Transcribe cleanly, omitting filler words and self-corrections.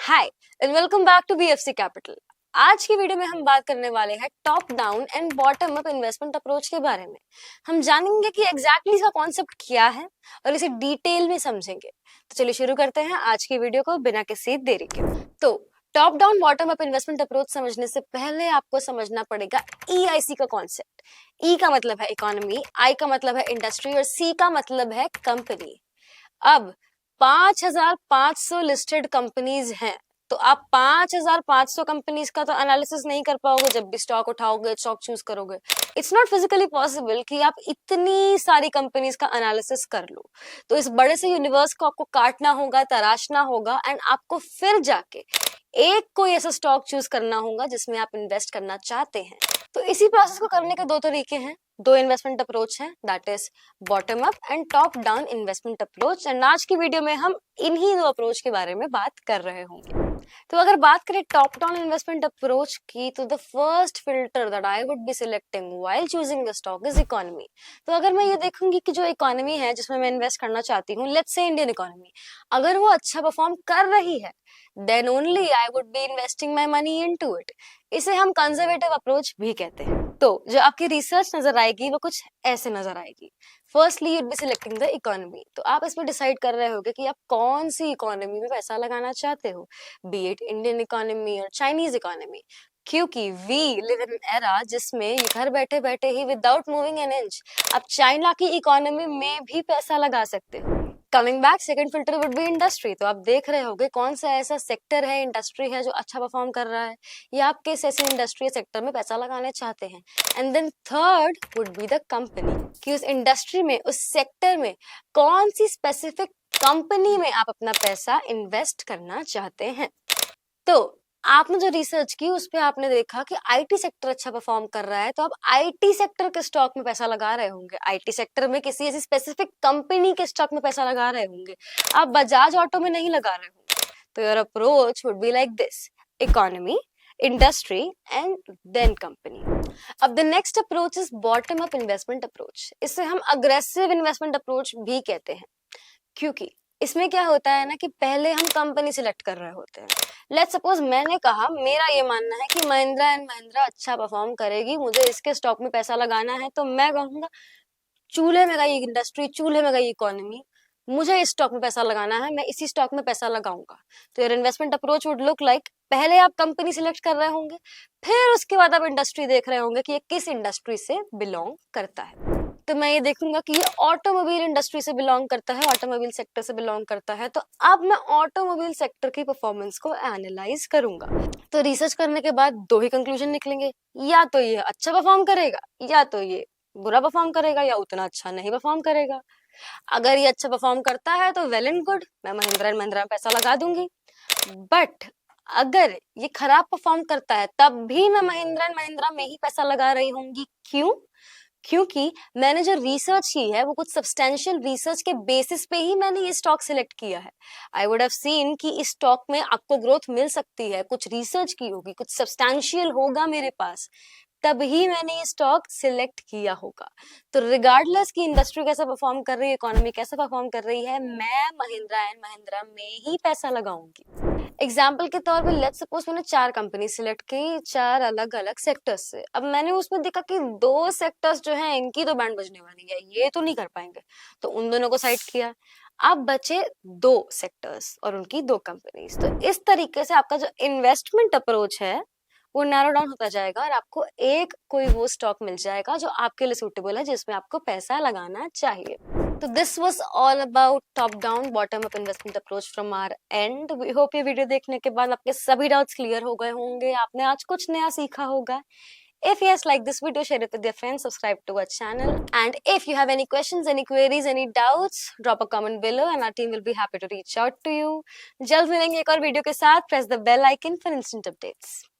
Hi and welcome back to BFC capital. आज की video में हम बात करने वाले हैं top down and bottom up investment approach के बारे में। हम जानेंगे कि एग्जैक्टली इसका कॉन्सेप्ट क्या है और इसे डिटेल में समझेंगे। तो चलिए शुरू करते हैं आज की वीडियो को बिना किसी देरी के। तो top down bottom up investment approach समझने से पहले आपको समझना पड़ेगा EIC का कॉन्सेप्ट। ई का मतलब है इकोनॉमी, आई का मतलब है इंडस्ट्री और सी का मतलब है कंपनी। अब 5,500 लिस्टेड कंपनीज हैं, तो आप 5,500 कंपनीज का तो एनालिसिस नहीं कर पाओगे जब भी स्टॉक उठाओगे, स्टॉक चूज करोगे। इट्स नॉट फिजिकली पॉसिबल कि आप इतनी सारी कंपनीज का एनालिसिस कर लो। तो इस बड़े से यूनिवर्स को आपको काटना होगा, तराशना होगा एंड आपको फिर जाके एक कोई ऐसा स्टॉक चूज करना होगा जिसमें आप इन्वेस्ट करना चाहते हैं। तो इसी प्रोसेस को करने के दो तरीके हैं, दो इन्वेस्टमेंट अप्रोच है, that is bottom up and top down investment approach. And आज की वीडियो में हम इन्हीं दो अप्रोच के बारे में बात कर रहे होंगे। तो अगर बात करें टॉप डाउन इन्वेस्टमेंट अप्रोच की, तो the first filter that I would be selecting while choosing the stock is economy. तो अगर मैं ये देखूंगी कि जो इकोनॉमी है जिसमें मैं इन्वेस्ट करना चाहती हूँ, लेट्स से इंडियन इकोनॉमी, अगर वो अच्छा परफॉर्म कर रही है, then only I would be investing my money into it. इसे हम कंजर्वेटिव अप्रोच भी कहते हैं। तो जो आपकी रिसर्च नजर आएगी वो कुछ ऐसे नजर आएगी। Firstly you'd be selecting the economy. तो आप इसमें डिसाइड कर रहे होगे कि आप कौन सी इकोनॉमी में पैसा लगाना चाहते हो, बी इट इंडियन इकोनॉमी और चाइनीज इकोनॉमी। क्योंकि we live in an era जिसमें घर बैठे बैठे ही विदाउट मूविंग एन इंच आप चाइना की इकोनॉमी में भी पैसा लगा सकते हो। Coming back, second filter would be industry. तो आप देख रहे होगे कौन सा ऐसा सेक्टर है, इंडस्ट्री है जो अच्छा परफॉर्म कर रहा है, या आप किस ऐसे इंडस्ट्री सेक्टर में पैसा लगाने चाहते हैं। And then third would be the company, कि उस इंडस्ट्री में, उस सेक्टर में कौन सी स्पेसिफिक कंपनी में आप अपना पैसा इन्वेस्ट करना चाहते हैं। तो आपने जो रिसर्च की उस पे आपने देखा कि आईटी सेक्टर अच्छा परफॉर्म कर रहा है, तो आप आईटी सेक्टर के स्टॉक में पैसा लगा रहे होंगे। आईटी सेक्टर में किसी ऐसी स्पेसिफिक कंपनी के स्टॉक में पैसा लगा रहे होंगे, आप बजाज ऑटो में नहीं लगा रहे होंगे। तो your approach would be like this: economy, industry and then company. अब the next approach is bottom up investment approach. इसे हम अग्रेसिव इन्वेस्टमेंट अप्रोच भी कहते हैं, क्योंकि इसमें क्या होता है ना कि पहले हम कंपनी सिलेक्ट कर रहे होते हैं। लेट्स सपोज मैंने कहा, मेरा ये मानना है कि महिंद्रा एंड महिंद्रा अच्छा परफॉर्म करेगी, मुझे इसके स्टॉक में पैसा लगाना है, तो मैं कहूंगा चूल्हे में गई इंडस्ट्री, चूल्हे में गई इकोनॉमी, मुझे इस स्टॉक में पैसा लगाना है, मैं इसी स्टॉक में पैसा लगाऊंगा। तो your investment approach would look like, पहले आप कंपनी सिलेक्ट कर रहे होंगे, फिर उसके बाद आप इंडस्ट्री देख रहे होंगे कि ये किस इंडस्ट्री से बिलोंग करता है। तो मैं ये देखूंगा कि ये ऑटोमोबाइल इंडस्ट्री से बिलोंग करता है, ऑटोमोबाइल सेक्टर से बिलोंग करता है, तो अब मैं ऑटोमोबाइल सेक्टर की परफॉर्मेंस को एनालाइज करूंगा। तो रिसर्च करने के बाद दो ही कंक्लूजन निकलेंगे, या तो ये अच्छा परफॉर्म करेगा, या तो ये बुरा परफॉर्म करेगा, या उतना अच्छा नहीं परफॉर्म करेगा। अगर ये अच्छा परफॉर्म करता है तो वेल एंड गुड, मैं महिंद्रा एंड महिंद्रा में पैसा लगा दूंगी। बट अगर ये खराब परफॉर्म करता है, तब भी मैं महिंद्रा एंड महिंद्रा में ही पैसा लगा रही होंगी। क्यों? क्योंकि मैंने जो रिसर्च की है वो कुछ सब्सटेंशियल रिसर्च के बेसिस पे ही मैंने ये स्टॉक सिलेक्ट किया है। आई वुड हैव सीन कि इस स्टॉक में आपको ग्रोथ मिल सकती है, कुछ रिसर्च की होगी, कुछ सब्सटेंशियल होगा मेरे पास, तभी मैंने ये स्टॉक सिलेक्ट किया होगा। तो रिगार्डलेस की इंडस्ट्री कैसा परफॉर्म कर रही है, इकोनॉमी कैसा परफॉर्म कर रही है, मैं महिंद्रा एंड महिंद्रा में ही पैसा लगाऊंगी। एग्जाम्पल के तौर पे लेट्स सपोज मैंने 4 कंपनी सिलेक्ट की, 4 अलग अलग सेक्टर्स से। अब मैंने उसमें देखा कि 2 सेक्टर्स जो हैं इनकी तो बैंड बजने वाली है, ये तो नहीं कर पाएंगे, तो उन दोनों को साइड किया। अब बचे 2 सेक्टर्स और उनकी 2 कंपनीज। तो इस तरीके से आपका जो इन्वेस्टमेंट अप्रोच है वो नैरो डाउन होता जाएगा और आपको एक कोई वो स्टॉक मिल जाएगा जो आपके लिए सूटेबल है, जिसमें आपको पैसा लगाना चाहिए। तो this was all about top down bottom up investment approach from our end. We hope ये वीडियो देखने के बाद आपके सभी डाउट्स क्लियर हो गए होंगे, आपने आज कुछ नया सीखा होगा। If yes, like this video, share it with your friends, subscribe to our channel, and if you have any questions, any queries, any doubts, drop a comment below and our team will be happy to reach out to you. जल्द मिलेंगे एक और video के साथ। Press the bell icon for instant updates.